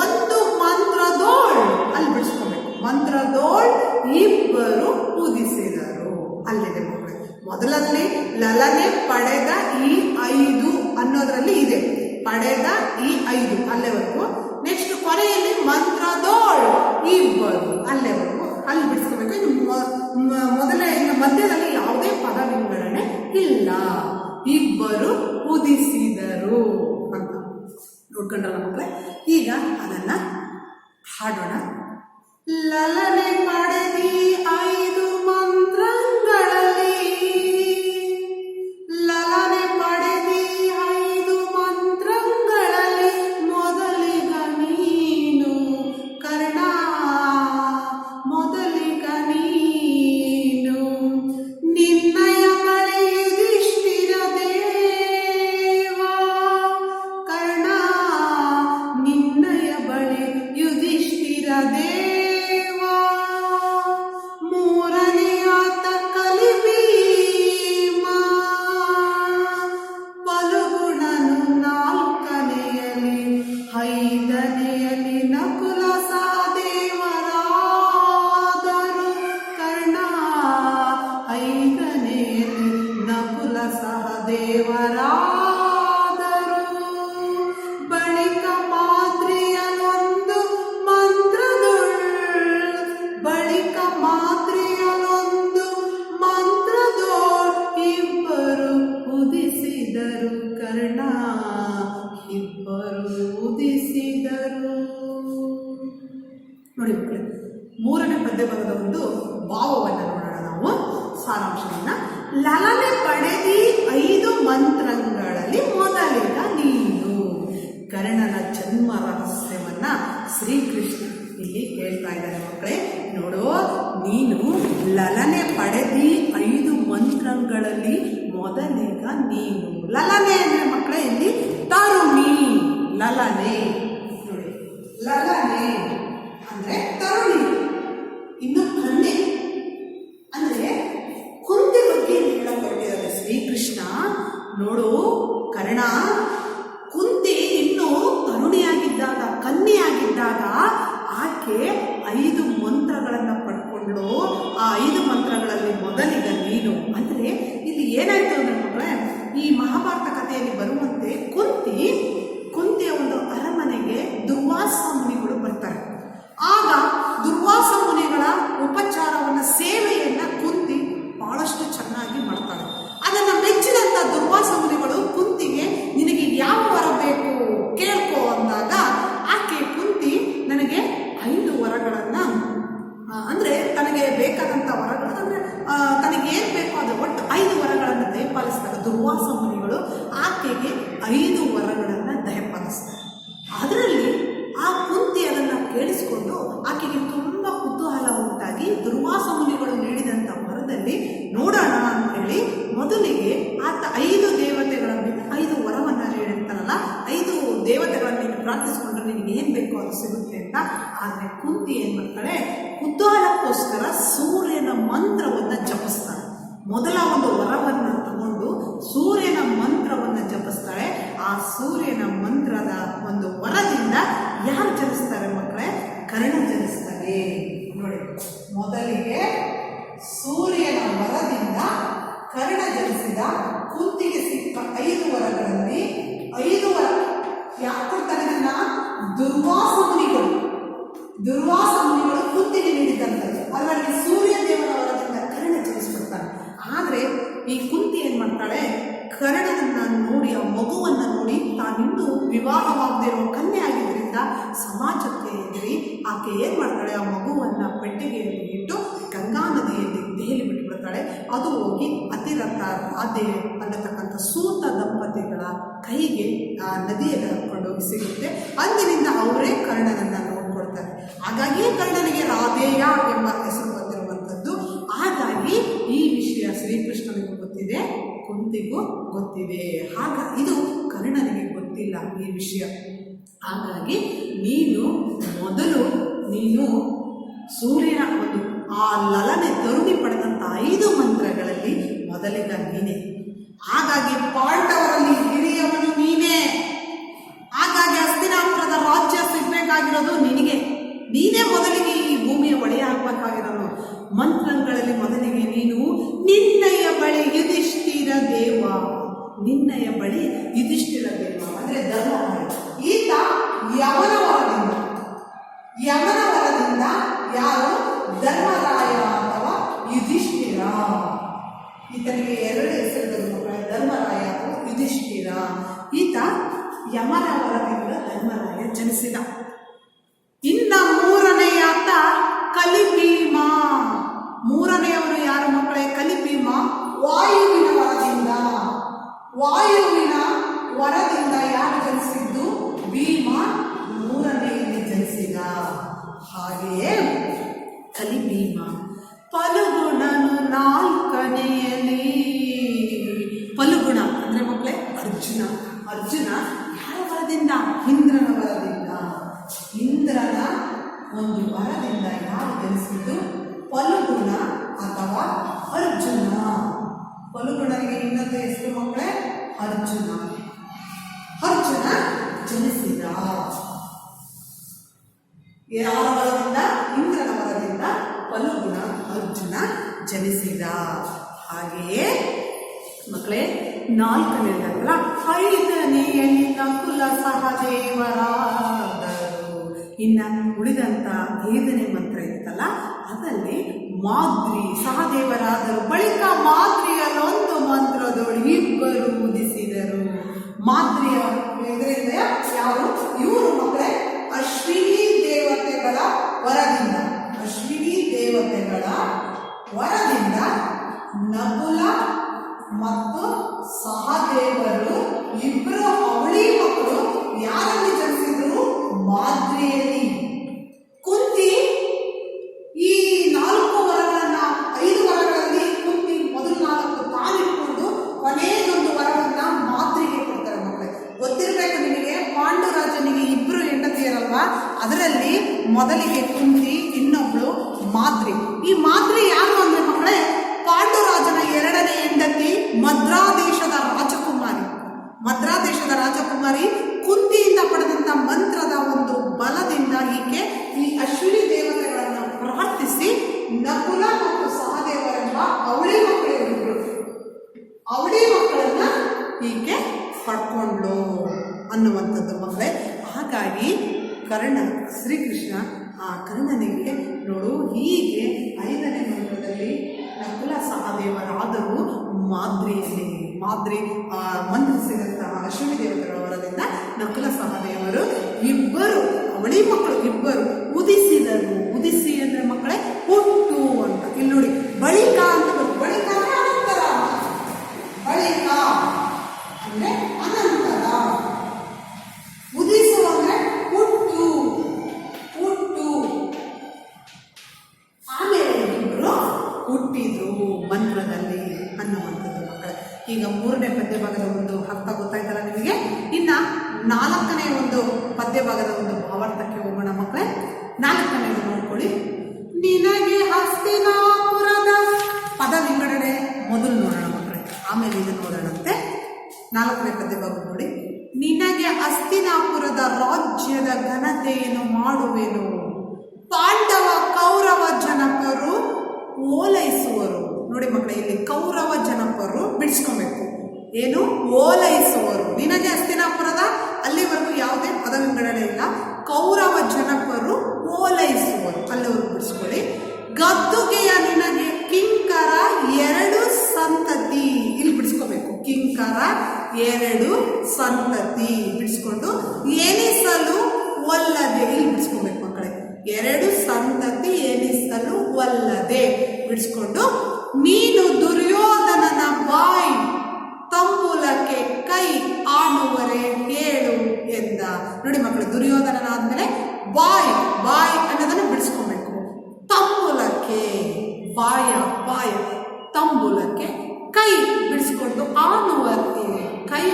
ಒಂದು ಮಂತ್ರದೋಳ್, ಅಲ್ಲಿ ಬಿಡಿಸ್ಕೋಬೇಕು. ಮಂತ್ರದೋಳ್ ಇಬ್ಬರು ಉದಿಸಿದರು, ಅಲ್ಲಿದೆ ಮಕ್ಕಳೇ. ಮೊದಲಲ್ಲಿ ಲಲನೆ ಪಡೆದ ಈ 5 ಅನ್ನೋದ್ರಲ್ಲಿ ಇದೆ, ಪಡೆದ ಈ 5 ಅಲ್ಲೇವರೆಗೂ. ನೆಕ್ಸ್ಟ್ ಕೊನೆಯಲ್ಲಿ ಮಂತ್ರದೋಳ್ ಇಬ್ಬರು, ಅಲ್ಲೇವರೆಗೂ ಅಲ್ಲಿ ಬಿಡಿಸ್ಕೋಬೇಕು. ಮೊದಲೇ ಮಧ್ಯದಲ್ಲಿ ಯಾವುದೇ ಪದ ವಿಂಗಡಣೆ ಇಲ್ಲ. ಇಬ್ಬರು ಉದಿಸಿದರು ಅಂತ ನೋಡ್ಕೊಂಡ್ರಲ್ಲ ಮಕ್ಕಳೇ. ಈಗ ಅದನ್ನ ಹಾಡೋಣ. ಲಲನೆ ಪಡೆದಿ 5 ಮಂತ್ರಗಳಲ್ಲಿ, ಲಲನೆ ಪಡೆದಿ 5 ಮಂತ್ರಗಳಲ್ಲಿ, ಮೊದಲಿಗ ನೀನು ಕರ್ಣ, ಮೊದಲಿಗ ನೀನು, ನಿನ್ನಯ ಬಳಿ ಯುಧಿಷ್ಠಿರ ದೇವ, ಕರ್ಣ ನಿನ್ನಯ ಬಳಿ ಯುಧಿಷ್ಠಿರ ದೇವ, ಇಬ್ಬರು ಉದಿಸಿದರು. ನೋಡಿ ಮಕ್ಕಳೇ, ಮೂರನೇ ಪದ್ಯಭಾಗದ ಒಂದು ಭಾವವನ್ನು ನೋಡೋಣ ನಾವು, ಸಾರಾಂಶವನ್ನ. ಲಲನೆ ಪಡೆದಿ 5 ಮಂತ್ರಗಳಲ್ಲಿ ಮೊದಲಿಗ ನೀನು. ಕರ್ಣನ ಜನ್ಮ ರಹಸ್ಯವನ್ನ ಶ್ರೀಕೃಷ್ಣ ಇಲ್ಲಿ ಹೇಳ್ತಾ ಇದ್ದಾರೆ ಮಕ್ಕಳೇ. ನೋಡು, ನೀನು ಲಲನೆ ಪಡೆದಿ 5 ಮಂತ್ರಗಳಲ್ಲಿ ಮೊದಲಿಗ ನೀನು. ಲಲನೆ ಅಂದ್ರೆ ಮಕ್ಕಳೇ ಇಲ್ಲಿ ತರುಣಿ. ಲಲನೆ ನೋಡಿ, ಲಲನೆ ಅಂದ್ರೆ ತರುಣಿ, ಇನ್ನು ಕನ್ಯೆ ಅಂದ್ರೆ ಕುಂತಿ ಬಗ್ಗೆ ಹೇಳಲ್ಪಟ್ಟಿದ್ದಾರೆ ಶ್ರೀಕೃಷ್ಣ. ನೋಡು ಕರ್ಣ, ಕುಂತಿ ಇನ್ನು ತರುಣಿಯಾಗಿದ್ದಾಗ, ಕನ್ಯೆಯಾಗಿದ್ದಾಗ ಆಕೆ 5 ಮಂತ್ರಗಳನ್ನು ಪಡ್ಕೊಂಡು ಆ 5 ಮಂತ್ರಗಳಲ್ಲಿ ಮೊದಲಿಗ ನೀನು. ಅಂದ್ರೆ ಇಲ್ಲಿ ಏನಾಯ್ತು ಅಂದ್ರೆ ಮಕ್ಕಳೇ, ಈ ಮಹಾಭಾರತ ಕಥೆಯಲ್ಲಿ ಬರುವಂತೆ ಕುಂತಿಯ ಒಂದು ಅರಮನೆಗೆ ದುರ್ವಾಸ ಮುನಿಗಳು ಬರ್ತಾರೆ. ಆಗ ದುರ್ವಾಸ ಮುನಿಗಳ ಉಪಚಾರವನ್ನ, ಸೇವೆಯನ್ನ ಕುಂತಿ ಬಹಳಷ್ಟು ಚೆನ್ನಾಗಿ ಮಾಡ್ತಾಳೆ. ಅದನ್ನ ಮೆಚ್ಚಿದಂತ ದುರ್ವಾಸ ಮುನಿಗಳು ಕುಂತಿಗೆ ನಿನಗೆ ಯಾವ ವರ ಬೇಕು ಕೇಳ್ಕೋ ಅಂದಾಗ ಆಕೆ ಕುಂತಿ ನನಗೆ 5 ವರಗಳನ್ನ, ಅಂದ್ರೆ ತನಗೆ ಬೇಕಾದಂತ ವರಗಳು, ಅಂದ್ರೆ ತನಗೆ ಏನ್ ಬೇಕೋ ಅದು ಒಟ್ಟು 5 ವರಗಳನ್ನು ದಯಪಾಲಿಸ್ತಾರೆ. ದುರ್ವಾಸ ಮುನಿಗಳು ಆಕೆಗೆ 5 ವರಗಳನ್ನ ದಯಪಾಲಿಸ್ತಾರೆ. ಅದರಲ್ಲಿ ಆ ಕುಂತಿ ಅದನ್ನ ಕೇಳಿಸಿಕೊಂಡು ಆಕೆಗೆ ತುಂಬಾ ಕುತೂಹಲ ಉಂಟಾಗಿ ದುರ್ವಾಸ ಮುನಿಗಳು ನೀಡಿದಂತ ವರದಲ್ಲಿ ನೋಡೋಣ ಅಂತ ಹೇಳಿ ಮೊದಲಿಗೆ ಆತ 5 ದೇವತೆಗಳ 5 ವರವನ್ನ ನೀಡಿರ್ತಾನಲ್ಲ, 5 ದೇವತೆಗಳನ್ನ ನೀನು ಪ್ರಾರ್ಥಿಸಿಕೊಂಡ್ರೆ ನಿನಗೆ ಏನ್ ಬೇಕೋ ಅದು ಸಿಗುತ್ತೆ ಅಂತ. ಆದ್ರೆ ಕುಂತಿ ಏನ್ ಮಾಡ್ತಾಳೆ, ಕುತೂಹಲಕ್ಕೋಸ್ಕರ ಸೂರ್ಯನ ಮಂತ್ರವನ್ನ ಜಪಿಸ್ತಾಳೆ. ಮೊದಲ ಒಂದು ವರವನ್ನ ತಗೊಂಡು ಸೂರ್ಯನ ಮಂತ್ರವನ್ನ ಜಪಿಸ್ತಾಳೆ. ಆ ಸೂರ್ಯನ ಮಂತ್ರದ ಒಂದು ವರದಿಂದ ಯಾರು ಜನಿಸ್ತಾರೆ ಮಕ್ಕಳೇ? ಕರ್ಣ ಜನಿಸ್ತಾರೆ. ನೋಡಿ, ಮೊದಲಿಗೆ ಸೂರ್ಯನ ವರದಿಂದ ಕರ್ಣ ಜನಿಸಿದ. ಕುಂತಿಗೆ ಸಿಕ್ಕ 5 ವರಗಳಲ್ಲಿ 5 ವರ ಯಾರು ಕೊಡ್ತಾರೆ? ದುರ್ವಾಸ ಮುನಿಗಳು ಕುಂತಿಗೆ ನೀಡಿದಂಥದ್ದು. ಅದರಲ್ಲಿ ಸೂರ್ಯ ದೇವರ ವರದಿಂದ ಕರ್ಣ ಜನಿಸ್ಬಿಡ್ತಾನೆ. ಆದ್ರೆ ಈ ಕುಂತಿ ಏನ್ ಮಾಡ್ತಾಳೆ, ಕರ್ಣನನ್ನ ನೋಡಿ, ಆ ಮಗುವನ್ನ ನೋಡಿ, ತಾನಿನ್ನೂ ವಿವಾಹವಾಗದೇ ಇರುವ ಕನ್ಯೆ ಆಗಿದ್ದರಿಂದ ಸಮಾಜಕ್ಕೆ ಎದುರಿ ಆಕೆ ಏನ್ ಮಾಡ್ತಾಳೆ, ಆ ಮಗುವನ್ನ ಪೆಟ್ಟಿಗೆಯಲ್ಲಿ ಇಟ್ಟು ಗಂಗಾ ನದಿಯಲ್ಲಿ ತೇಲಿ ಬಿಟ್ಬಿಡ್ತಾಳೆ. ಅದು ಹೋಗಿ ಅತಿರಥ ರಾಧೆ ಅನ್ನತಕ್ಕಂಥ ಸೂತ ದಂಪತಿಗಳ ಕೈಗೆ ಆ ನದಿಯಲ್ಲಿ ಹರ್ಕೊಂಡು ಹೋಗಿ ಸಿಗುತ್ತೆ. ಅಂದಿನಿಂದ ಅವರೇ ಕರ್ಣನನ್ನ ನೋಡ್ಕೊಳ್ತಾರೆ. ಹಾಗಾಗಿ ಕರ್ಣನಿಗೆ ರಾಧೇಯ ಎಂಬ ಹೆಸರು ಬಂದಿರುವಂಥದ್ದು. ಹಾಗಾಗಿ ಈ ವಿಷಯ ಶ್ರೀಕೃಷ್ಣನಿಗೂ ಗೊತ್ತಿದೆ, ಕುಂತಿಗೂ ಗೊತ್ತಿದೆ. ಇದು ಕರ್ಣನಿಗೆ ಗೊತ್ತಿಲ್ಲ ಈ ವಿಷಯ. ಹಾಗಾಗಿ ನೀನು ಸೂರ್ಯನ ಒಂದು ಆ ಲಲನೆ ತರುಣಿ ಪಡೆದಂತ 5 ಮಂತ್ರಗಳಲ್ಲಿ ಮೊದಲಿಗ ನೀನೇ. ಹಾಗಾಗಿ ಪಾಂಡವರಲ್ಲಿ ಹಿರಿಯವನು ನೀನೇ. ಹಾಗಾಗಿ ಹಸ್ತಿನಾಪುರದ ರಾಜ್ಯ ಸಿಗ್ಬೇಕಾಗಿರೋದು ನಿನಗೆ. ನೀನೇ ಮೊದಲಿಗೆ ಈ ಭೂಮಿಯ ಒಡೆಯ ಆಗ್ಬೇಕಾಗಿರೋನು. ಮಂತ್ರಗಳಲ್ಲಿ ಮೊದಲಿಗೆ ನೀನು ನಿನ್ನಯ ಬಳಿ ಯುಧಿಷ್ಠಿರ ದೇವ. ನಿನ್ನಯ ಬಳಿ ಯುಧಿಷ್ಠಿರ ದೇವ ಅಂದ್ರೆ ಧರ್ಮರಾಯ. ಈತ ಯವನ ವರದಿಂದ ಯಾರು? ಧರ್ಮರಾಯ ಅಥವಾ ಯುಧಿಷ್ಠಿರ. ಈತನಿಗೆ 2 ಹೆಸರುಗಳು, ಧರ್ಮರಾಯ ಅಥವಾ ಯುಧಿಷ್ಠಿರ. ಈತ ಯಮನ ವರದಿಂದ ಧರ್ಮರಾಯ ಜನಿಸಿದ. ಇನ್ನ 3ನೇ ಆತ ಕಲಿಭೀಮ. 3ನೇಯವರು ಯಾರು ಮಕ್ಕಳೇ? ಕಲಿಭೀಮ ವಾಯುವಿನ ವರದಿಂದ ಯಾರು ಜನಿಸಿದ್ದು? ಭೀಮ 3ನೇಯಲ್ಲಿ ಜನಿಸಿದ. ಹಾಗೆಯೇ ಕಲಿಭೀಮ. ಫಲಗುಣನು 4ನೇಯಲ್ಲಿ. ಫಲಗುಣ ಅಂದ್ರೆ ಮಕ್ಕಳೇ ಅರ್ಜುನ ಯಾರ ವರದಿಂದ? ಇಂದ್ರನ ವರದಿಂದ. ಇಂದ್ರನ ಒಂದು ವರದಿಂದ ಯಾರು ಜನಿಸಿದ್ದು? ಫಲಗುಣ ಅಥವಾ ಅರ್ಜುನ. ಫಲಗುಣನಿಗೆ ಇನ್ನೊಂದು ಹೆಸರು ಮಕ್ಕಳೇ ಅರ್ಜುನ ಜನಿಸಿದ. ಯಾರ ವರದಿಂದ? ಇಂದ್ರನ ವರದಿಂದ ಫಲಗುಣ ಅರ್ಜುನ ಜನಿಸಿದ. ಹಾಗೆಯೇ ಮಕ್ಕಳೇ 4ನೇದಲ್ಲ, 5ನೇಯಲ್ಲಿ ನಕುಲ ಸಹದೇವರಾದರು. ಇನ್ನ ಉಳಿದಂತ 5ನೇ ಮಂತ್ರ ಇತ್ತಲ್ಲ, ಅದರಲ್ಲಿ ಮಾದ್ರಿ ಸಹದೇವರಾದರು. ಬಳಿಕ ಮಾದ್ರಿಯಲ್ಲೊಂದು ಮಂತ್ರದೊಳು 2 ಉದಿಸಿದರು. ಮಾದ್ರಿಯ ಇದರಿಂದ ಯಾರು ಇವರು ಮಕ್ಕಳೇ ಅಶ್ವಿನಿ ದೇವತೆಗಳ ವರದಿಂದ, ಅಶ್ವಿನಿ ದೇವತೆಗಳ ವರದಿಂದ ನಕುಲ ಮತ್ತು ಸಹದೇವರು ಇಬ್ಬರು ಅವಳಿ ಮಕ್ಕಳು ಯಾರಲ್ಲಿ ಜನಿಸಿದ್ರು? ಮಾದ್ರಿಯಲ್ಲಿ. ಕುಂತಿ ಈ 4 ವರಗಳನ್ನ 5 ವರಗಳಲ್ಲಿ ಕುಂತಿ ಮೊದಲು 4 ತಾನಿಟ್ಕೊಂಡು ಕೊನೆಯದೊಂದು ವರವನ್ನ ಮಾದ್ರಿಗೆ ಕೊಡ್ತಾರೆ ಮಕ್ಕಳೇ. ಗೊತ್ತಿರಬೇಕು ನಿಮಗೆ, ಪಾಂಡುರಾಜನಿಗೆ 2 ಹೆಂಡತಿಯರಲ್ವಾ, ಅದರಲ್ಲಿ ಮೊದಲಿಗೆ ಕುಂತಿ, ಇನ್ನೊಬ್ಳು ಮಾದ್ರಿ. ಈ ಮಾದ್ರಿ ಯಾರು ಅಂದ್ರೆ ಮಕ್ಕಳೇ, ಪಾಂಡುರಾಜನ 2ನೇ ಹೆಂಡತಿ ಮದ್ರಾ ದೇಶದ ರಾಜಕುಮಾರಿ. ಮದ್ರಾ ದೇಶದ ರಾಜಕುಮಾರಿ ಕುಂತಿಯಿಂದ ಪಡೆದಂತ ಮಂತ್ರದ ಒಂದು ಬಲದಿಂದ ಈಕೆ ಈ ಅಶ್ವಿನಿ ದೇವತೆಗಳನ್ನು ಪ್ರಾರ್ಥಿಸಿ ನಕುಲ ಮತ್ತು ಸಹದೇವರೆಂಬ ಅವಳಿ ಮಕ್ಕಳಿದ್ರು, ಅವಳಿ ಮಕ್ಕಳನ್ನ ಈಕೆ ಪಡ್ಕೊಂಡ್ಳು ಅನ್ನುವಂಥದ್ದು ಮಕ್ಕಳೇ. ಹಾಗಾಗಿ ಕರ್ಣ, ಶ್ರೀಕೃಷ್ಣ ಆ ಕರ್ಣನಿಗೆ ನೋಡು ಹೀಗೆ 5ನೇ ಮಂತ್ರದಲ್ಲಿ ನಕುಲ ಸಹದೇವರಾದರೂ ಮಾದ್ರಿಯಲ್ಲಿ, ಮಾದ್ರಿ ಮಂತ್ರಿಸಿದಂತಹ ಅಶ್ವಿನಿ ದೇವತೆಗಳ ವರದಿಂದ ನಕುಲ ಸಹದೇವರು ಇಬ್ಬರು ಅವಳಿ ಮಕ್ಕಳು ಇಬ್ಬರು ಉದಿಸಿದರು. ಉದಿಸಿ ಅಂದ್ರೆ ಮಕ್ಕಳೇ ಹುಟ್ಟು ಅಂತ. ಇಲ್ಲಿ ನೋಡಿ ಬಳಿಕ ಅಂತ ಬರುತ್ತೆ. ಬಳಿಕ ಅನಂತರ, ಬಳಿಕ ಅಂದ್ರೆ ಅನಂತರ, ಉದಿಸು ಅಂದ್ರೆ ಹುಟ್ಟು, ಹುಟ್ಟು. ಆಮೇಲೆ ಇಬ್ಬರು ಹುಟ್ಟಿದ್ರು ಮಂತ್ರದಲ್ಲಿ ಅನ್ನುವಂಥದ್ದು ಮಕ್ಕಳೇ. ಈಗ 3ನೇ ಪದ್ಯ ಭಾಗದ ಒಂದು ಅರ್ಥ ಗೊತ್ತಾಯ್ತಲ್ಲ ನಿಮಗೆ. ಇನ್ನ 4ನೇ ಒಂದು ಪದ್ಯ ಭಾಗದ ಒಂದು ಭಾವಾರ್ಥಕ್ಕೆ ಹೋಗೋಣ ಮಕ್ಕಳೇ. 4ನೇದು ನೋಡ್ಕೊಳ್ಳಿ. ನಿನಗೆ ಹಸ್ತಿನಾಪುರದ ಪದ ವಿಂಗಡಣೆ ಮೊದಲು ನೋಡೋಣ ಮಕ್ಕಳೇ, ಆಮೇಲೆ ಇದನ್ನು ನೋಡೋಣಂತೆ. 4ನೇ ಪದ್ಯ ಭಾಗ ನೋಡಿ. ನಿನಗೆ ಹಸ್ತಿನಾಪುರದ ರಾಜ್ಯದ ಘನತೆಯನ್ನು ಮಾಡುವೆನು, ಪಾಂಡವ ಕೌರವ ಜನಕರು ಓಲೈಸುವರು. ನೋಡಿ ಮಕ್ಕಳೇ, ಇಲ್ಲಿ ಕೌರವ ಜನಕರು ಬಿಡಿಸ್ಕೊಬೇಕು. ಏನು? ಓಲೈಸುವರು. ನಿನಗೆ ಹಸ್ತಿನಾಪುರದ, ಅಲ್ಲಿವರೆಗೂ ಯಾವುದೇ ಪದ ವಿಂಗಡಣೆ ಇಲ್ಲ. ಕೌರವ ಜನಕರು ಓಲೈಸುವರು, ಅಲ್ಲಿವರೆಗೂ ಬಿಡಿಸ್ಕೊಳ್ಳಿ. ಗದ್ದುಗೆಯ ನಿನಗೆ ಕಿಂಕರ 2 ಸಂತತಿ, ಇಲ್ಲಿ ಬಿಡಿಸ್ಕೋಬೇಕು. ಕಿಂಕರ 2 ಸಂತತಿ ಬಿಡಿಸ್ಕೊಂಡು ಎನಿಸಲು ಒಲ್ಲದೆ, ಇಲ್ಲಿ ಬಿಡಿಸ್ಕೋಬೇಕು ಮಕ್ಕಳೇ. 2 ಸಂತತಿ ಎನಿಸಲು ಒಲ್ಲದೆ ಬಿಡಿಸ್ಕೊಂಡು ನೀನು ದುರ್ಯೋಧನನ ಬಾಯಿ ತಂಬೂಲಕ್ಕೆ ಕೈ ಆನುವರೆ ಹೇಳು ಎಂದ. ನೋಡಿ ಮಕ್ಕಳು, ದುರ್ಯೋಧನನ ಆದ್ಮೇಲೆ ಬಾಯ್, ಬಾಯ್ ಅನ್ನೋದನ್ನು ಬಿಡಿಸ್ಕೊಬೇಕು. ತಂಬೂಲಕ್ಕೆ ಬಾಯ, ಬಾಯ, ತಂಬೂಲಕ್ಕೆ ಕೈ ಬಿಡಿಸ್ಕೊಂಡು ಆನುವರೆ, ಕೈ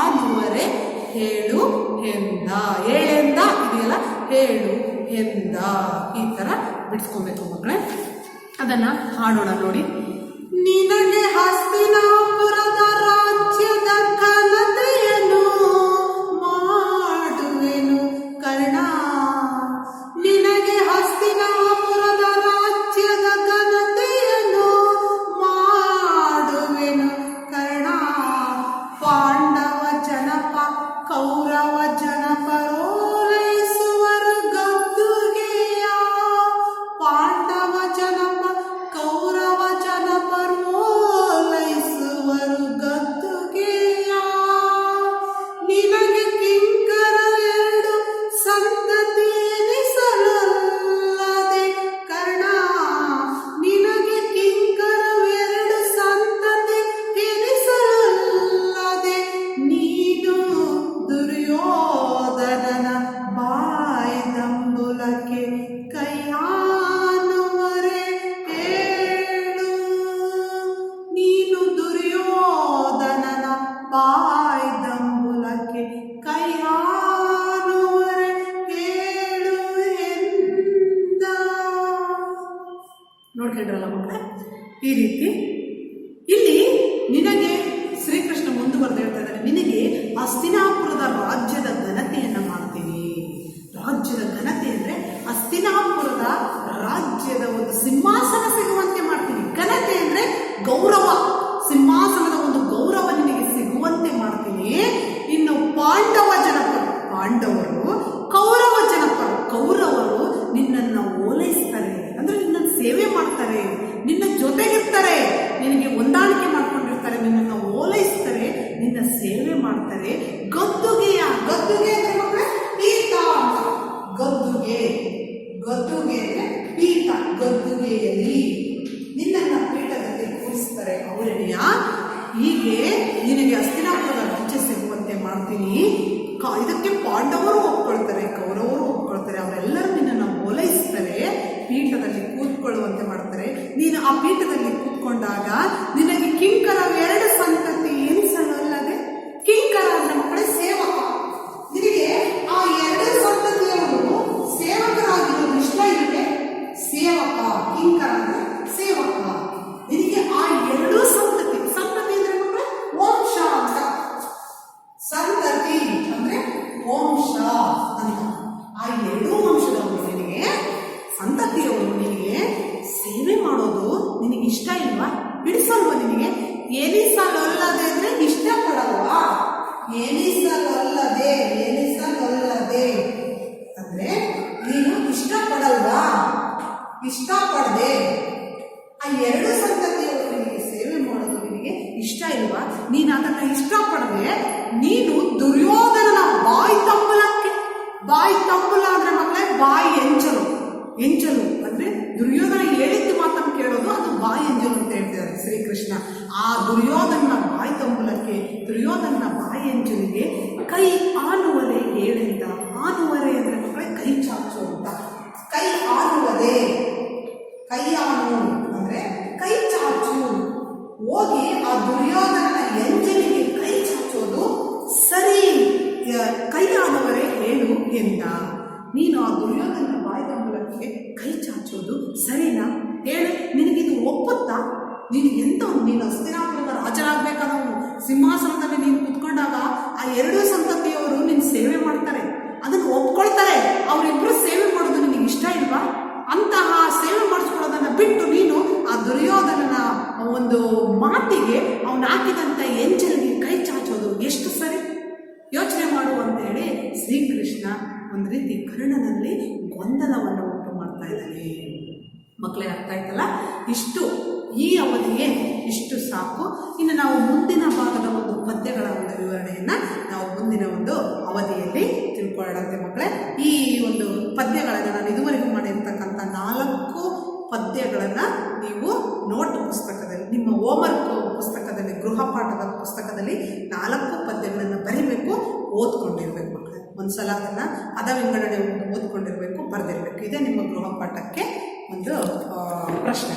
ಆನುವರೆ ಹೇಳು ಎಂದ. ಹೇಳೆಂದ ಇದೆಯಲ್ಲ, ಹೇಳು ಎಂದ. ಈ ತರ ಬಿಡಿಸ್ಕೊಬೇಕು ಮಕ್ಕಳೇ. ಅದನ್ನ ಹಾಡೋಣ ನೋಡಿ. ನಿನಗೆ ಹಸ್ತಿನಾಪುರದ ರಾಜ್ಯದ ಘನತೆಯನ್ನು ಮಾಡುವೆನು ಕರ್ಣ, ನಿನಗೆ ಹಸ್ತಿನಾಪುರದ ರಾಜ್ಯದ ಘನತೆಯನ್ನು ಮಾಡುವೆನು ಕರ್ಣ. ಪಾಂಡವ ಜನಪ ಕೌರವ ಜನಪರೋಲೈಸುವರು ಗದ್ದುಗೆಯ, ಪಾಂಡವ ಜನಪ ಕೌರವ ಜನಪರೋಲೈಸುವರು ಗದ್ದುಗೆಯ. ನಿನಗೆ ಕಿಂಕರ 2 ಸಂತತಿ ಎನಿಸಲೊಲ್ಲದೆ ಕರ್ಣ, ನಿನಗೆ ಕಿಂಕರ 2 ಸಂತತಿ ಎನಿಸಲೊಲ್ಲದೆ ನೀನು ದುರ್ಯೋಧನನ ಬಾಯ್ದಂಬುಲಕ್ಕೆ ಕೈಯಾನುವರೆ ಹೇಳು. ನೀನು ದುರ್ಯೋಧನನ ಬಾಯ್ದಂಬುಲಕ್ಕೆ ಕೈಯಾನುವರೆ ಹೇಳು ಎಂದ. ನೋಡ್ಕೊಂಡ್ರಲ್ಲ ಮಕ್ಕಳೇ, ಈ ರೀತಿ ಇಲ್ಲಿ ನಿನಗೆ ಶ್ರೀಕೃಷ್ಣ ಮುಂದುವರೆದು ಹೇಳ್ತಾ ಇದ್ದಾರೆ, ನಿನಗೆ ಹಸ್ತಿನಾಪುರದ ರಾಜ್ಯದ ಘನತೆಯನ್ನು ಮಾಡ್ತೀನಿ. ರಾಜ್ಯದ ಘನತೆ ಅಂದ್ರೆ ಹಸ್ತಿನಾಪುರದ ರಾಜ್ಯದ ಒಂದು ಸಿಂಹಾಸನ ಸಿಗುವಂತೆ ಮಾಡ್ತೀನಿ. ಘನತೆ ಅಂದ್ರೆ ಗೌರವ, ಸಿಂಹಾಸನದ ಒಂದು ಗೌರವ ನಿನಗೆ ಸಿಗುವಂತೆ ಮಾಡ್ತೀನಿ. ಇನ್ನು ಪಾಂಡವ ಜನಪರು, ಪಾಂಡವರು ಕೌರವ ಜನಪರು, ಕೌರವರು ನಿನ್ನನ್ನು ಓಲೈಸ್ತಾರೆ ಅಂದ್ರೆ ನಿನ್ನನ್ನು ಸೇವೆ ಮಾಡ್ತಾರೆ, ನಿನ್ನ ಜೊತೆಗಿರ್ತಾರೆ. ಗದ್ದುಗೆ ಅಂದ್ರೆ ಮಕ್ಕಳೇ ಪೀಠ ಅಂತ. ಗದ್ದುಗೆ ಗದ್ದುಗೆ ಅಂದ್ರೆ ಪೀಠ. ಗದ್ದುಗೆಯಲ್ಲಿ ನಿನ್ನನ್ನ ಪೀಠದಲ್ಲಿ ಕೂರಿಸ್ತಾರೆ ಅವರನೆಯ. ಹೀಗೆ ನಿನಗೆ ಹಸ್ತಿನಾಪುರದ ರಾಜ್ಯ ಸಿಗುವಂತೆ ಮಾಡ್ತೀನಿ. ಇದಕ್ಕೆ ಪಾಂಡವರು ಒಪ್ಕೊಳ್ತಾರೆ, ಕೌರವರು ಒಪ್ಕೊಳ್ತಾರೆ. ಅವರೆಲ್ಲರೂ ನಿನ್ನನ್ನು ಓಲೈಸ್ತಾರೆ, ಪೀಠದಲ್ಲಿ ಕೂತ್ಕೊಳ್ಳುವಂತೆ ಮಾಡ್ತಾರೆ. ನೀನು ಆ ಪೀಠದಲ್ಲಿ ಕೂತ್ಕೊಂಡಾಗ ನಿನಗೆ ಕಿಂಕರ 2 ಸಂತತಿ ಎನಿಸಲಲ್ಲದೆ. ಕಿಂಕರ ಅಂದ್ರೆ ಮಕ್ಕಳೇ ಸೇವಕ. ನಿನಗೆ ಆ 2 ಸಂತತಿಯವರು ಸೇವಕರಾಗಿರೋದು ಇಷ್ಟ ಇದೆ. ಸೇವಕ ಕಿಂಕರ ಅಂದ್ರೆ ಸೇವಕ. ನಿನಗೆ ಆ 2 ಸಂತತಿ. ಸಂತತಿ ಅಂದ್ರೆ ಮಕ್ಕಳೇ ವಂಶ ಅಂತ. ಸಂತತಿ ಅಂದ್ರೆ ವಂಶ ಅಂತ. ಆ 2 ವಂಶದವರು ನಿನಗೆ, ಸಂತತಿಯವರು ನಿನಗೆ ಸೇವೆ ಮಾಡೋದು ನಿನಗೆ ಇಷ್ಟ ಇಲ್ವಾ? ಬಿಡಿಸಲ್ವಾ ನಿನಗೆ? ಎನಿಸಲೊಲ್ಲದೆ ಅಂದ್ರೆ ಇಷ್ಟಪಡಲ್ವಾ? ಎನಿಸಲೊಲ್ಲದೆ ಅಂದ್ರೆ ನೀನು ಇಷ್ಟಪಡಲ್ವಾ? ಇಷ್ಟಪಡದೆ ಆ 2 ಸಂತತಿಯವರು ನಿನಗೆ ಸೇವೆ ಮಾಡೋದು ನಿನಗೆ ಇಷ್ಟ ಇಲ್ವಾ? ನೀನು ಅದನ್ನ ಇಷ್ಟಪಡದೆ ನೀನು ದುರ್ಯೋಧನನ ಬಾಯಿ ತಂಬುಲ ಅಂದ್ರೆ ಮಕ್ಕಳೇ ಬಾಯಿ ಎಂಚಲು ಅಂದ್ರೆ ದುರ್ಯೋಧನ ಹೇಳಿದ್ದು ಮಾತನ್ನು ಕೇಳೋದು, ಅದು ಬಾಯಿ ಎಂಜಲು ಅಂತ ಹೇಳ್ತಿದ್ದಾರೆ ಶ್ರೀಕೃಷ್ಣ. ಆ ದುರ್ಯೋಧನ ಬಾಯಿ ತಂಬುಲಕ್ಕೆ, ದುರ್ಯೋಧನ ಬಾಯಿ ಎಂಜಲಿಗೆ ಕೈ ಆನುವರೆ ಹೇಳಿದ. ಆನುವರೆ ಅಂದ್ರೆ ಮಕ್ಕಳೇ ಕೈ ಚಾಚು ಅಂತ. ಕೈ ಆನುವರೆ, ಕೈ ಆನು ಅಂದ್ರೆ ಕೈ ಚಾಚು. ಹೋಗಿ ಆ ದುರ್ಯೋಧನನ ಎಂಜಲಿಗೆ ಕೈ ಚಾಚೋದು ಸರಿ. ಕೈ ಆನುವರೆ ಹೇಳು ಎಂದ. ನೀನು ಆ ದುರ್ಯೋಧನ ಬಾಯಿ ತಂಬುಲಕ್ಕೆ ಕೈ ಚಾಚೋದು ಸರಿನಾ? ಹೇಳು, ನಿನಗಿದು ಒಪ್ಪುತ್ತಾ? ನೀನು ಹಸ್ತಿನಾಪುರದ ರಾಜರಾಗಬೇಕಾದವನು. ಸಿಂಹಾಸನದಲ್ಲಿ ನೀನು ಕುತ್ಕೊಂಡಾಗ ಆ 2 ಸಂತತಿಯವರು ನಿನ್ನ ಸೇವೆ ಮಾಡ್ತಾರೆ, ಅದನ್ನು ಒಪ್ಕೊಳ್ತಾರೆ. ಅವರಿಬ್ಬರು ಸೇವೆ ಮಾಡೋದು ನಿನಗೆ ಇಷ್ಟ ಇಲ್ವಾ? ಅಂತಹ ಸೇವೆ ಮಾಡಿಸ್ಕೊಳ್ಳೋದನ್ನ ಬಿಟ್ಟು ನೀನು ಆ ದುರ್ಯೋಧನನ ಒಂದು ಮಾತಿಗೆ ಅವನು ಹಾಕಿದಂಥ ಎಂಚಲಿಗೆ ಕೈ ಚಾಚೋದು ಎಷ್ಟು ಸರಿ? ಯೋಚನೆ ಮಾಡು ಅಂತೇಳಿ ಶ್ರೀಕೃಷ್ಣ ಒಂದು ರೀತಿ ಕರ್ಣನಲ್ಲಿ ಗೊಂದಲವನ್ನು ಉಂಟು ಮಾಡ್ತಾ ಇದ್ದಾನೆ. ಮಕ್ಕಳೇ ಅರ್ಥ ಆಯ್ತಲ್ಲ? ಇಷ್ಟು ಈ ಅವಧಿಗೆ ಇಷ್ಟು ಸಾಕು. ಇನ್ನು ನಾವು ಮುಂದಿನ ಭಾಗದ ಒಂದು ಪದ್ಯಗಳ ಒಂದು ವಿವರಣೆಯನ್ನು ನಾವು ಮುಂದಿನ ಒಂದು ಅವಧಿಯಲ್ಲಿ ತಿಳ್ಕೊಳ್ಳೋಣಂತೆ ಮಕ್ಕಳೇ. ಈ ಒಂದು ಪದ್ಯಗಳನ್ನು ನಾನು ಇದುವರೆಗೂ ಮಾಡಿರ್ತಕ್ಕಂಥ 4 ಪದ್ಯಗಳನ್ನು ನೀವು ನೋಟ್ ಪುಸ್ತಕದಲ್ಲಿ, ನಿಮ್ಮ ಹೋಮ್ವರ್ಕ್ ಪುಸ್ತಕದಲ್ಲಿ, ಗೃಹಪಾಠದ ಪುಸ್ತಕದಲ್ಲಿ 4 ಪದ್ಯಗಳನ್ನು ಬರಿಬೇಕು, ಓದ್ಕೊಂಡಿರ್ಬೇಕು ಮಕ್ಕಳೇ. ಒಂದ್ಸಲ ಅದನ್ನು ಪದ ವಿಂಗಡಣೆ ಓದ್ಕೊಂಡಿರ್ಬೇಕು, ಬರೆದಿರ್ಬೇಕು. ಇದೇ ನಿಮ್ಮ ಗೃಹಪಾಠಕ್ಕೆ ಒಂದು ಪ್ರಶ್ನೆ.